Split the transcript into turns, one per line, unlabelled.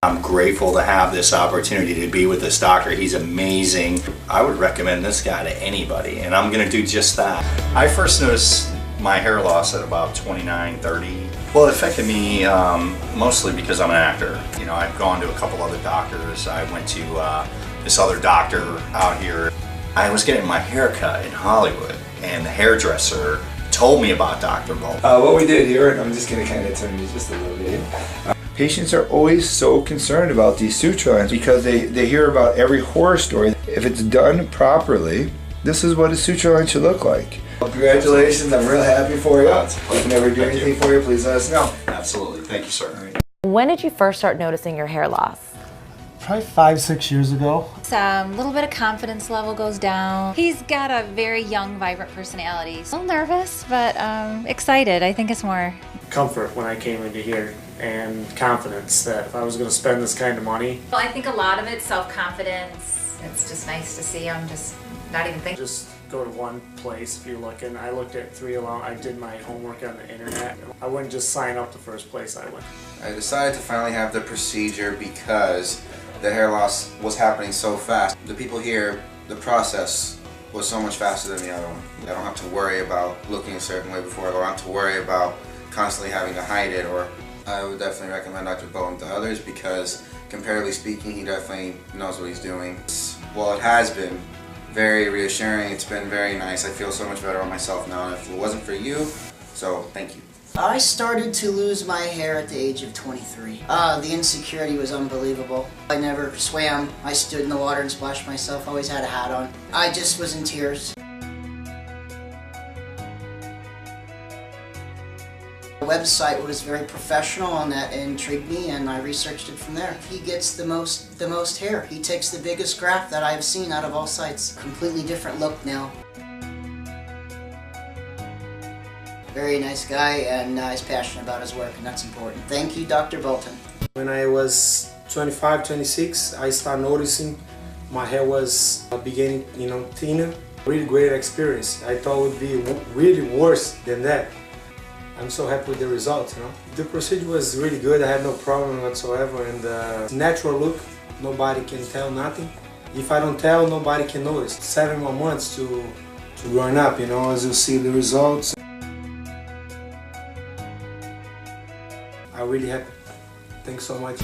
I'm grateful to have this opportunity to be with this doctor. He's amazing. I would recommend this guy to anybody, and I'm gonna do just that. I first noticed my hair loss at about 29, 30. Well, it affected me mostly because I'm an actor. You know, I've gone to a couple other doctors. I went to this other doctor out here. I was getting my hair cut in Hollywood, and the hairdresser told me about Dr. Bolton.
What we did here, and I'm just gonna kind of turn you just a little bit. Patients are always so concerned about these suture lines because they hear about every horror story. If it's done properly, this is what a suture line should look like. Congratulations, I'm real happy for you. If we can ever do anything for you, please let us know.
Absolutely, thank you, sir.
When did you first start noticing your hair loss?
Probably 5-6 years ago.
A little bit of confidence level goes down. He's got a very young, vibrant personality. A little nervous, but excited. I think it's more
Comfort when I came into here and confidence that if I was going to spend this kind of money.
Well, I think a lot of it's self-confidence. It's just nice to see him just not even think.
Just go to one place if you're looking. I looked at 3 along. I did my homework on the internet. I wouldn't just sign up the first place I went.
I decided to finally have the procedure because the hair loss was happening so fast. The people here, the process was so much faster than the other one. I don't have to worry about looking a certain way before I go. I don't have to worry about constantly having to hide it. Or I would definitely recommend Dr. Bolton to others because comparatively speaking, he definitely knows what he's doing. Well, it has been very reassuring. It's been very nice. I feel so much better on myself now, and if it wasn't for you, so thank you.
I started to lose my hair at the age of 23. The insecurity was unbelievable. I never swam. I stood in the water and splashed myself. Always had a hat on. I just was in tears. The website was very professional, and that intrigued me, and I researched it from there. He gets the most hair. He takes the biggest graft that I've seen out of all sites. Completely different look now. Very nice guy, and he's passionate about his work, and that's important. Thank you, Dr. Bolton.
When I was 25, 26, I started noticing my hair was beginning, thinner. Really great experience. I thought it would be really worse than that. I'm so happy with the results, The procedure was really good. I had no problem whatsoever, and the natural look, nobody can tell nothing. If I don't tell, nobody can notice. 7 more months to run up, as you see the results. I'm really happy. Thanks so much.